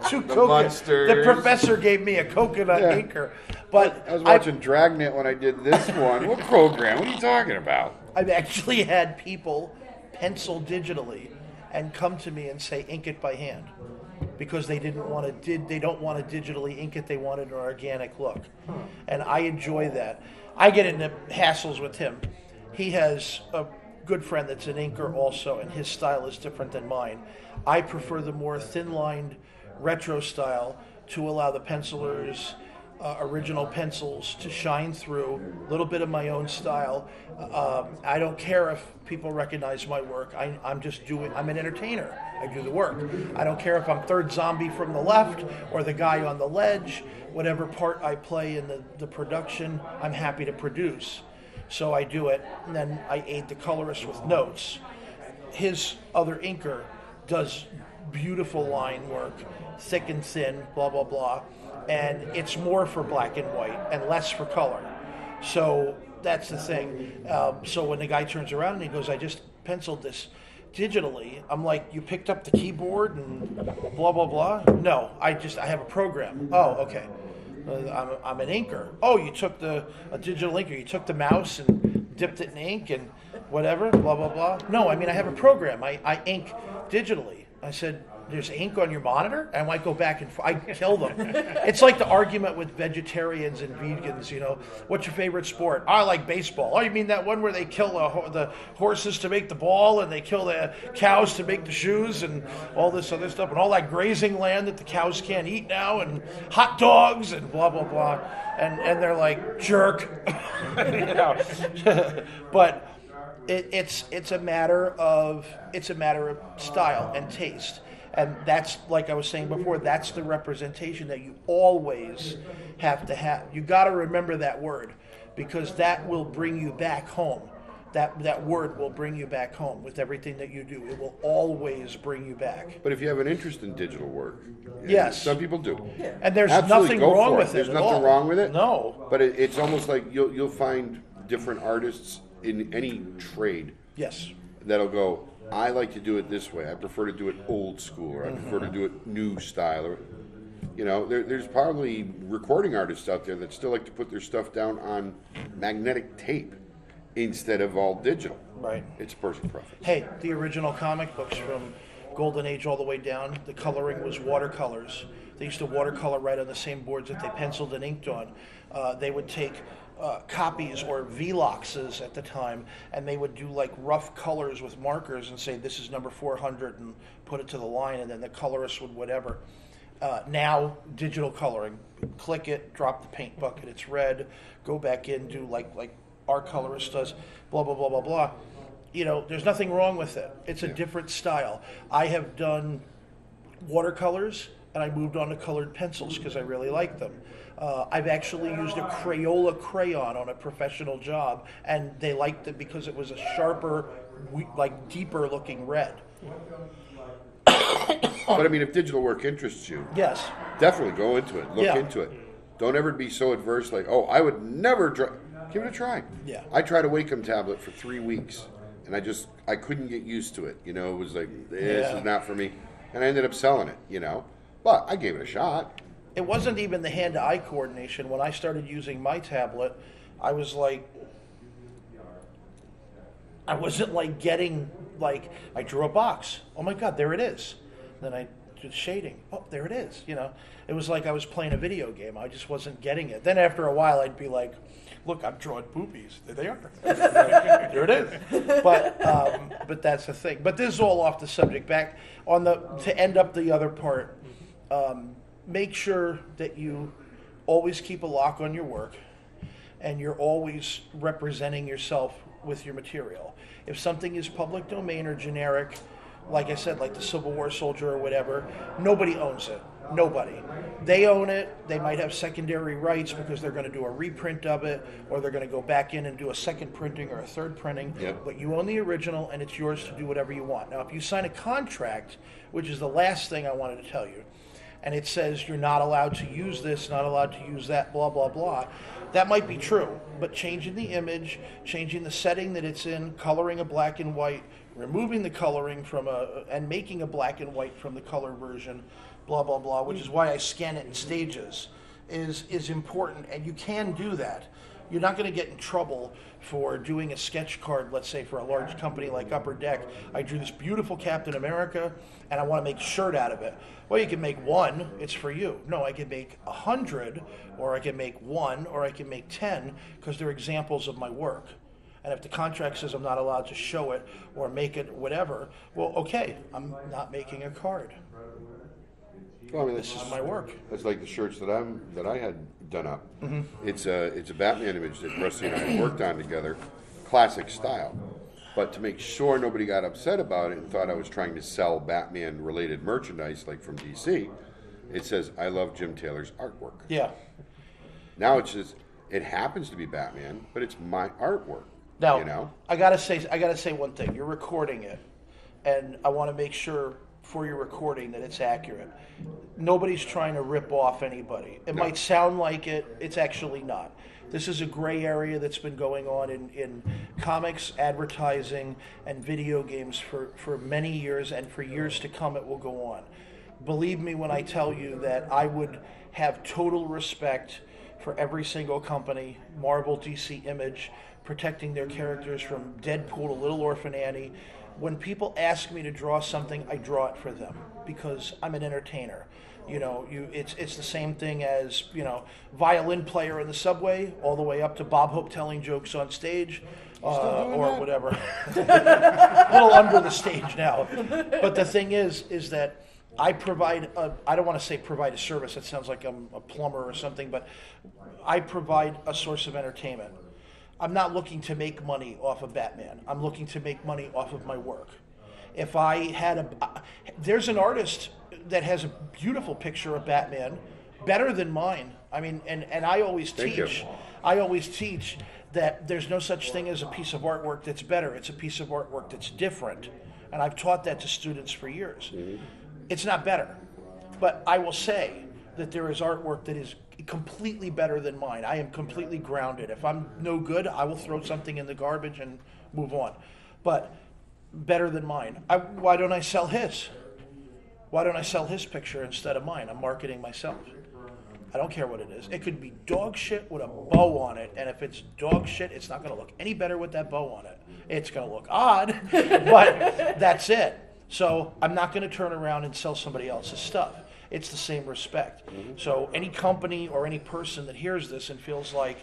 The Monsters. The professor gave me a coconut inker. But I was watching Dragnet when I did this one. What program? What are you talking about? I've actually had people pencil digitally and come to me and say ink it by hand because they don't want to digitally ink it. They wanted an organic look, and I enjoy that. I get into hassles with him. He has a good friend that's an inker also, and his style is different than mine. I prefer the more thin-lined retro style to allow the pencilers. Original pencils to shine through, a little bit of my own style. I don't care if people recognize my work. I'm an entertainer. I do the work. I don't care if I'm third zombie from the left or the guy on the ledge, whatever part I play in the production, I'm happy to produce. So I do it, and then I aid the colorist with notes. His other inker does beautiful line work, thick and thin, blah, blah, blah. And it's more for black and white and less for color. So that's the thing. So when the guy turns around and he goes, I just penciled this digitally, I'm like, you picked up the keyboard and blah, blah, blah? No, I have a program. Oh, okay. I'm an inker. Oh, you took a digital inker. You took the mouse and dipped it in ink and whatever, blah, blah, blah. No, I have a program. I ink digitally. I said, there's ink on your monitor? And I might go back and I kill them. It's like the argument with vegetarians and vegans, what's your favorite sport? I like baseball. Oh, you mean that one where they kill the horses to make the ball and they kill the cows to make the shoes and all this other stuff and all that grazing land that the cows can't eat now and hot dogs and blah, blah, blah. And they're like, jerk. But it's a matter of style and taste. And that's, like I was saying before, that's the representation that you always have to have. You got to remember that word because that will bring you back home. That word will bring you back home with everything that you do. It will always bring you back. But if you have an interest in digital work, yes, some people do. Yeah. And there's Absolutely, nothing wrong with it. There's at nothing all. wrong with it. No. But it's almost like you'll find different artists in any trade. Yes. That'll go, I like to do it this way. I prefer to do it old school, or I prefer to do it new style. Or, there's probably recording artists out there that still like to put their stuff down on magnetic tape instead of all digital. Right. It's personal preference. Hey, the original comic books from Golden Age all the way down, the coloring was watercolors. They used to watercolor right on the same boards that they penciled and inked on. They would take copies or Veloxes at the time, and they would do like rough colors with markers and say this is number 400 and put it to the line, and then the colorist would whatever. Now digital coloring, click it, drop the paint bucket, it's red, go back in, do like our colorist does, blah blah blah blah blah. You know, there's nothing wrong with it. It's a different style. I have done watercolors, and I moved on to colored pencils because I really like them. I've actually used a Crayola crayon on a professional job, and they liked it because it was a sharper, like deeper looking red. But I mean, if digital work interests you, Yes. definitely go into it. Look into it. Don't ever be so adverse like, oh, I would never try. Give it a try. Yeah. I tried a Wacom tablet for 3 weeks, and I couldn't get used to it. You know, it was like, this is not for me. And I ended up selling it, you know. But I gave it a shot. It wasn't even the hand-to-eye coordination. When I started using my tablet, I was like, I wasn't like getting, like, I drew a box. Oh my God, there it is. Then I did shading. Oh, there it is. You know, it was like I was playing a video game. I just wasn't getting it. Then after a while, I'd be like, look, I'm drawing boobies. There they are. There it is. But that's the thing. But this is all off the subject. Back on to end up the other part, make sure that you always keep a lock on your work, and you're always representing yourself with your material. If something is public domain or generic, like I said, like the Civil War soldier or whatever, nobody owns it. Nobody. They own it. They might have secondary rights because they're going to do a reprint of it, or they're going to go back in and do a second printing or a third printing. Yep. But you own the original, and it's yours to do whatever you want. Now, if you sign a contract, which is the last thing I wanted to tell you, and it says you're not allowed to use this, not allowed to use that, blah, blah, blah, that might be true. But changing the image, changing the setting that it's in, coloring a black and white, removing the coloring and making a black and white from the color version, blah, blah, blah, which is why I scan it in stages, is important. And you can do that. You're not going to get in trouble for doing a sketch card, let's say for a large company like Upper Deck. I drew this beautiful Captain America, and I want to make a shirt out of it. Well, you can make one, it's for you. No, I can make 100, or I can make one, or I can make 10, because they're examples of my work. And if the contract says I'm not allowed to show it or make it whatever, well, okay, I'm not making a card. Well, I mean, This is my work. That's like the shirts that I had done up. Mm-hmm. It's a Batman image that Rusty and I had worked on together, classic style. But to make sure nobody got upset about it and thought I was trying to sell Batman-related merchandise, like from DC, it says, I love Jim Taylor's artwork. Yeah. Now it's just, it happens to be Batman, but it's my artwork. Now, you know? I gotta say one thing. You're recording it, and I want to make sure for your recording that it's accurate. Nobody's trying to rip off anybody. It might sound like it. It's actually not. This is a gray area that's been going on in comics, advertising, and video games for many years, and for years to come it will go on. Believe me when I tell you that I would have total respect for every single company, Marvel, DC, Image, protecting their characters from Deadpool to Little Orphan Annie. When people ask me to draw something, I draw it for them because I'm an entertainer. You know, it's the same thing as, you know, violin player in the subway, all the way up to Bob Hope telling jokes on stage, or whatever. A little under the stage now. But the thing is that I provide I don't want to say provide a service. That sounds like I'm a plumber or something, but I provide a source of entertainment. I'm not looking to make money off of Batman. I'm looking to make money off of my work. If I had there's an artist that has a beautiful picture of Batman, better than mine. I mean, and I always teach that there's no such thing as a piece of artwork that's better. It's a piece of artwork that's different. And I've taught that to students for years. Mm-hmm. It's not better. But I will say that there is artwork that is completely better than mine. I am completely grounded. If I'm no good, I will throw something in the garbage and move on. But better than mine. Why don't I sell his? Why don't I sell his picture instead of mine? I'm marketing myself. I don't care what it is. It could be dog shit with a bow on it, and if it's dog shit, it's not going to look any better with that bow on it. It's going to look odd, but that's it. So I'm not going to turn around and sell somebody else's stuff. It's the same respect. Mm-hmm. So any company or any person that hears this and feels like,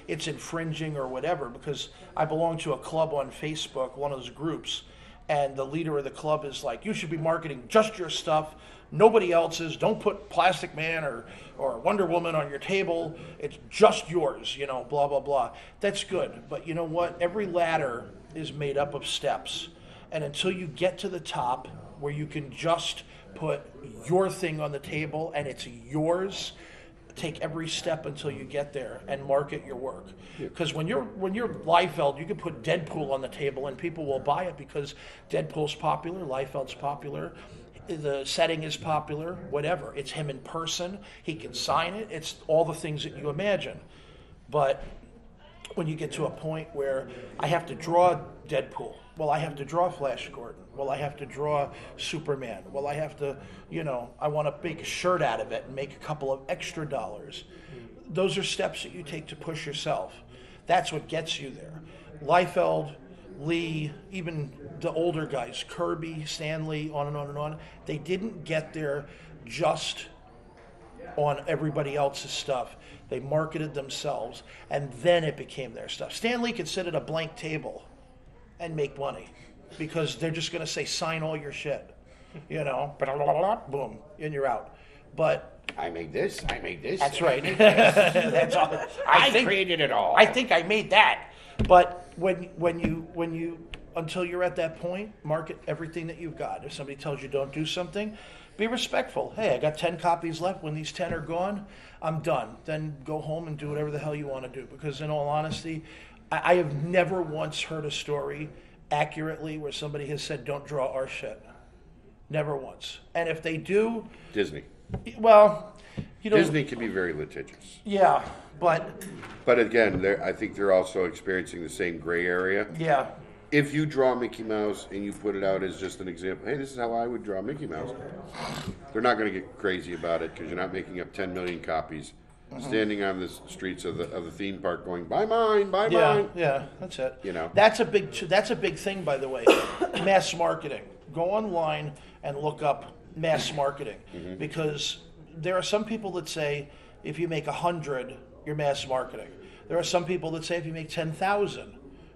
it's infringing or whatever, because I belong to a club on Facebook, one of those groups, and the leader of the club is like, you should be marketing just your stuff, nobody else's. Don't put Plastic Man or Wonder Woman on your table. It's just yours, blah, blah, blah. That's good. But you know what? Every ladder is made up of steps. And until you get to the top where you can just put your thing on the table and it's yours, take every step until you get there and market your work. Because when you're Liefeld, you can put Deadpool on the table and people will buy it because Deadpool's popular, Liefeld's popular, the setting is popular, whatever. It's him in person. He can sign it. It's all the things that you imagine. But when you get to a point where I have to draw Deadpool, well, I have to draw Flash Gordon, well, I have to draw Superman, well, I have to, I want to make a shirt out of it and make a couple of extra dollars. Those are steps that you take to push yourself. That's what gets you there. Liefeld, Lee, even the older guys, Kirby, Stanley, on and on and on, they didn't get there just on everybody else's stuff. They marketed themselves, and then it became their stuff. Stan Lee could sit at a blank table and make money because they're just going to say, sign all your shit, boom, and you're out. But I made this. that's right. That's all. I created it all. I think I made that. But when you until you're at that point, market everything that you've got. If somebody tells you don't do something, be respectful. Hey, I got 10 copies left. When these 10 are gone, I'm done. Then go home and do whatever the hell you want to do. Because in all honesty, I have never once heard a story accurately where somebody has said, don't draw our shit. Never once. And if they do... Disney. Well, Disney can be very litigious. Yeah, but again, I think they're also experiencing the same gray area. Yeah. If you draw Mickey Mouse and you put it out as just an example, hey, this is how I would draw Mickey Mouse, they're not going to get crazy about it because you're not making up 10 million copies, standing on the streets of the theme park going, buy mine, buy mine. Yeah, that's it. That's a big thing, by the way. Mass marketing. Go online and look up mass marketing, because there are some people that say if you make 100, you're mass marketing. There are some people that say if you make 10,000,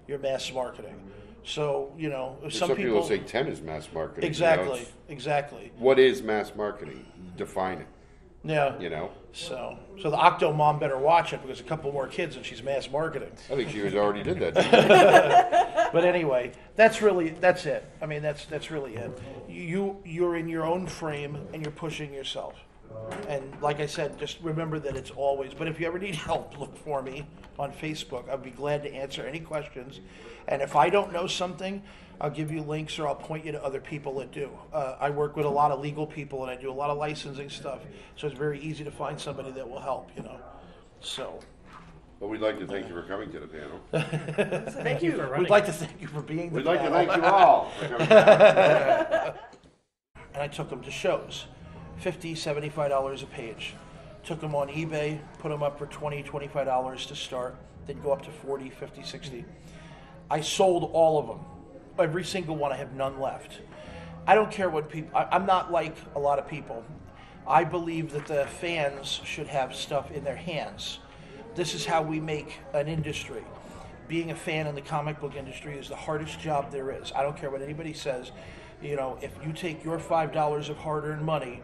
you're mass marketing. So, some people say 10 is mass marketing. Exactly, exactly. What is mass marketing? Define it. Yeah. So the Octo Mom better watch it because a couple more kids and she's mass marketing. I think she already did that. But anyway, that's it. I mean, that's really it. You're in your own frame and you're pushing yourself. And like I said, just remember that it's always, but if you ever need help, look for me on Facebook. I'd be glad to answer any questions. And if I don't know something, I'll give you links or I'll point you to other people that do. I work with a lot of legal people and I do a lot of licensing stuff. So it's very easy to find somebody that will help, So. Well, we'd like to thank you for coming to the panel. Thank you for running. We'd like to thank you for being the We'd like to panel. thank you all for coming down. And I took them to shows. $50, $75 a page. Took them on eBay, put them up for $20, $25 to start, then go up to $40, $50, $60. I sold all of them. Every single one. I have none left. I don't care what people... I'm not like a lot of people. I believe that the fans should have stuff in their hands. This is how we make an industry. Being a fan in the comic book industry is the hardest job there is. I don't care what anybody says. If you take your $5 of hard-earned money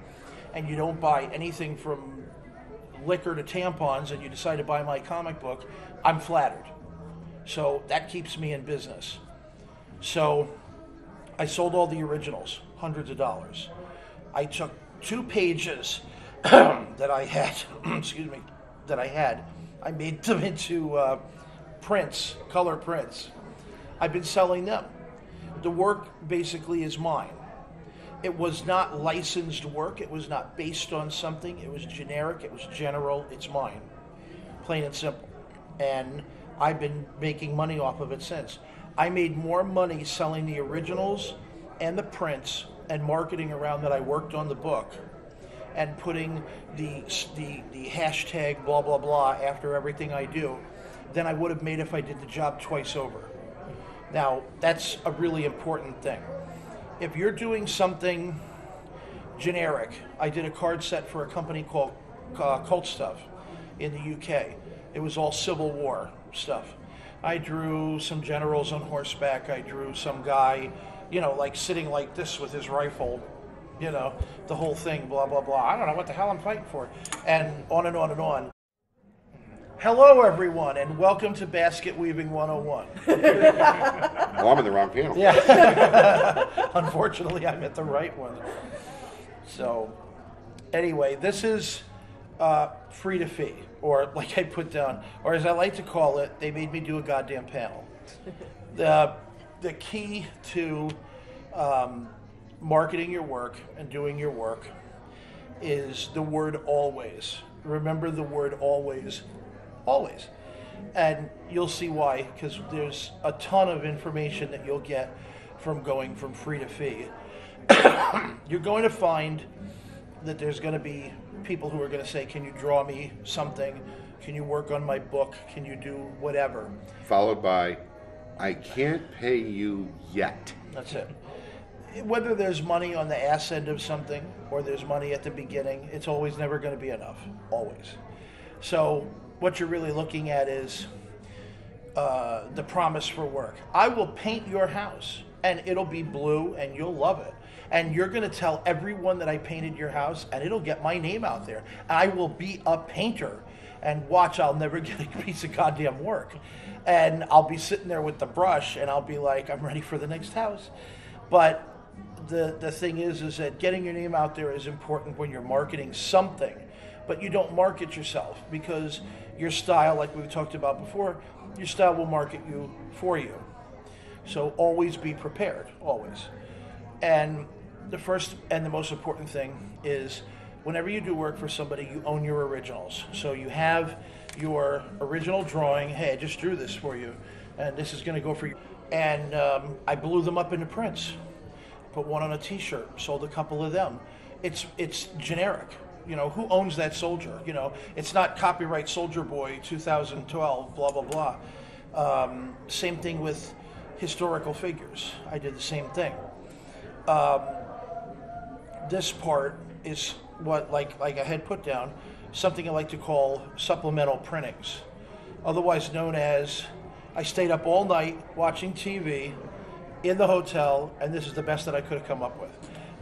and you don't buy anything from liquor to tampons and you decide to buy my comic book, I'm flattered. So that keeps me in business. So I sold all the originals, hundreds of dollars. I took 2 pages that I had, I made them into prints, color prints. I've been selling them. The work basically is mine. It was not licensed work. It was not based on something. It was generic. It was general. It's mine. Plain and simple. And I've been making money off of it since. I made more money selling the originals and the prints and marketing around that I worked on the book and putting the hashtag blah, blah, blah after everything I do than I would have made if I did the job twice over. Now, that's a really important thing. If you're doing something generic, I did a card set for a company called Cult Stuff in the UK. It was all Civil War stuff. I drew some generals on horseback. I drew some guy, like sitting like this with his rifle, the whole thing, blah, blah, blah. I don't know what the hell I'm fighting for. And on and on and on. Hello, everyone, and welcome to Basket Weaving 101. Well, I'm in the wrong panel. Yeah. Unfortunately, I'm at the right one. So, anyway, this is free to fee, or like I put down, or as I like to call it, they made me do a goddamn panel. The key to marketing your work and doing your work is the word always. Remember the word always, always. And you'll see why, because there's a ton of information that you'll get from going from free to fee. You're going to find that there's going to be people who are going to say, can you draw me something? Can you work on my book? Can you do whatever? Followed by, I can't pay you yet. That's it. Whether there's money on the ass end of something or there's money at the beginning, it's always never going to be enough. Always. So what you're really looking at is the promise for work. I will paint your house and it'll be blue and you'll love it. And you're going to tell everyone that I painted your house, and it'll get my name out there. I will be a painter. And watch, I'll never get a piece of goddamn work. And I'll be sitting there with the brush, and I'll be like, I'm ready for the next house. But the thing is that getting your name out there is important when you're marketing something. But you don't market yourself, because your style, like we talked about before, your style will market you for you. So always be prepared, always. And the first and the most important thing is whenever you do work for somebody, you own your originals. So you have your original drawing. Hey, I just drew this for you, and this is going to go for you. And I blew them up into prints. Put one on a T-shirt. Sold a couple of them. It's generic. Who owns that soldier? It's not copyright Soldier Boy 2012. Blah blah blah. Same thing with historical figures. I did the same thing. This part is what, like I had put down, something I like to call supplemental printings, otherwise known as I stayed up all night watching TV in the hotel, and this is the best that I could have come up with.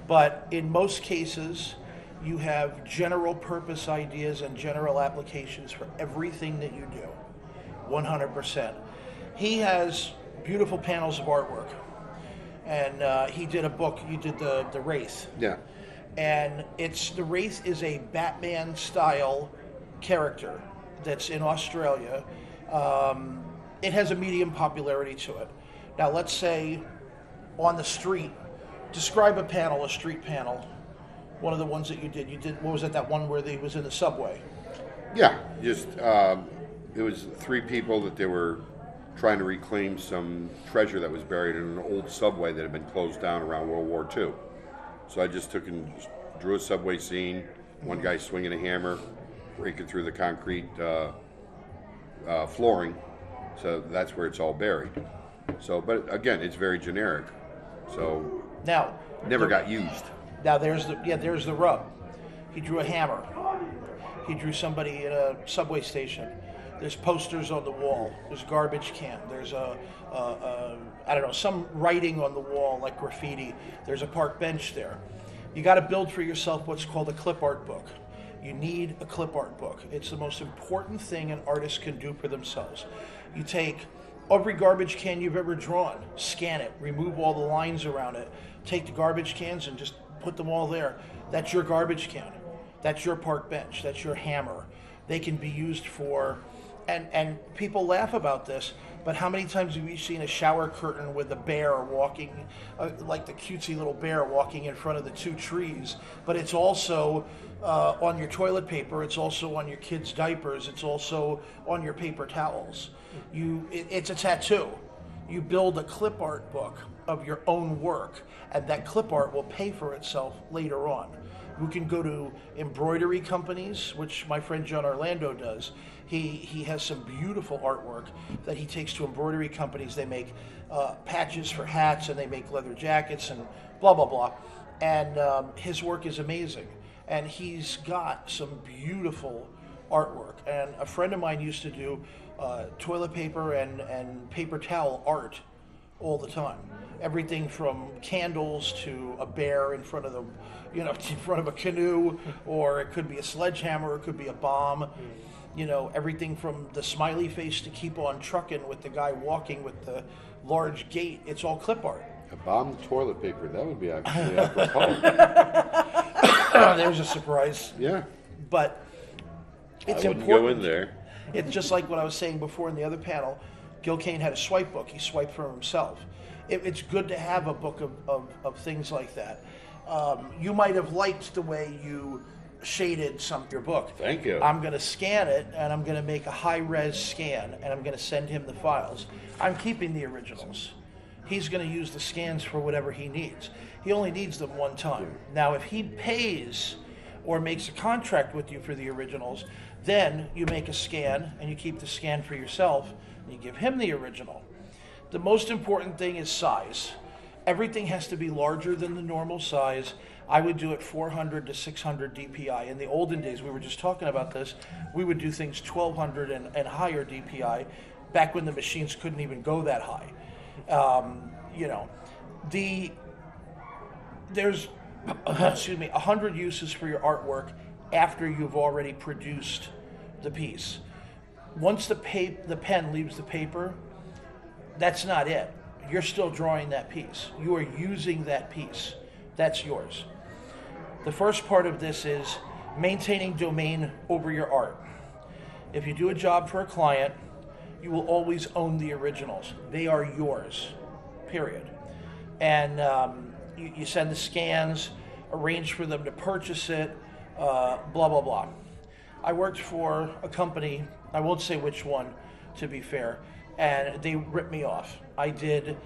But in most cases, you have general purpose ideas and general applications for everything that you do, 100%. He has beautiful panels of artwork. And he did a book. You did the Wraith. Yeah. And the Wraith is a Batman style character that's in Australia. It has a medium popularity to it. Now let's say on the street, describe a street panel. One of the ones that you did. What was it? That one where he was in the subway. Yeah. Just it was three people that they were trying to reclaim some treasure that was buried in an old subway that had been closed down around World War II. So I just took and drew a subway scene, one guy swinging a hammer, breaking through the concrete flooring. So that's where it's all buried. So, but again, it's very generic. So now never got used. Now there's the rub. He drew a hammer. He drew somebody in a subway station. There's posters on the wall. There's a garbage can. There's some writing on the wall like graffiti. There's a park bench there. You got to build for yourself what's called a clip art book. You need a clip art book. It's the most important thing an artist can do for themselves. You take every garbage can you've ever drawn, scan it, remove all the lines around it, take the garbage cans and just put them all there. That's your garbage can. That's your park bench. That's your hammer. They can be used for... And people laugh about this, but how many times have you seen a shower curtain with a bear walking, like the cutesy little bear walking in front of the two trees? But it's also on your toilet paper, it's also on your kids' diapers, it's also on your paper towels. It's a tattoo. You build a clip art book of your own work, and that clip art will pay for itself later on. We can go to embroidery companies, which my friend John Orlando does. He has some beautiful artwork that he takes to embroidery companies. They make patches for hats, and they make leather jackets and blah, blah, blah. And his work is amazing. And he's got some beautiful artwork. And a friend of mine used to do toilet paper and paper towel art all the time. Everything from candles to a bear in front of the, in front of a canoe, or it could be a sledgehammer, it could be a bomb. Everything from the smiley face to keep on trucking with the guy walking with the large gate. It's all clip art. A bomb toilet paper, that would be actually apropos. There's a surprise. Yeah. But it's I wouldn't important. go in there. It's just like what I was saying before in the other panel. Gil Kane had a swipe book. He swiped for himself. It's good to have a book of things like that. You might have liked the way you shaded your book. Thank you. I'm going to scan it, and I'm going to make a high-res scan, and I'm going to send him the files. I'm keeping the originals. He's going to use the scans for whatever he needs. He only needs them one time. Now, if he pays or makes a contract with you for the originals, then you make a scan, and you keep the scan for yourself, and you give him the original. The most important thing is size. Everything has to be larger than the normal size. I would do it 400 to 600 DPI. In the olden days, we were just talking about this, we would do things 1200 and higher DPI, back when the machines couldn't even go that high. There's 100 uses for your artwork after you've already produced the piece. Once the pen leaves the paper, that's not it. You're still drawing that piece. You are using that piece. That's yours. The first part of this is maintaining domain over your art. If you do a job for a client, you will always own the originals. They are yours, period. And you send the scans, arrange for them to purchase it, blah, blah, blah. I worked for a company, I won't say which one, to be fair, and they ripped me off. I did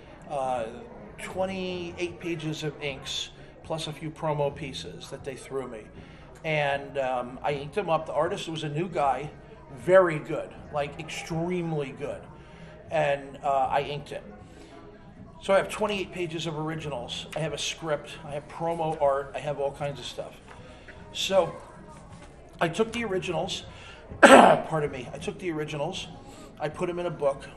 28 pages of inks plus a few promo pieces that they threw me. And I inked them up. The artist was a new guy, very good, like extremely good. And I inked it. So I have 28 pages of originals. I have a script. I have promo art. I have all kinds of stuff. So I took the originals, pardon me, I took the originals, I put them in a book.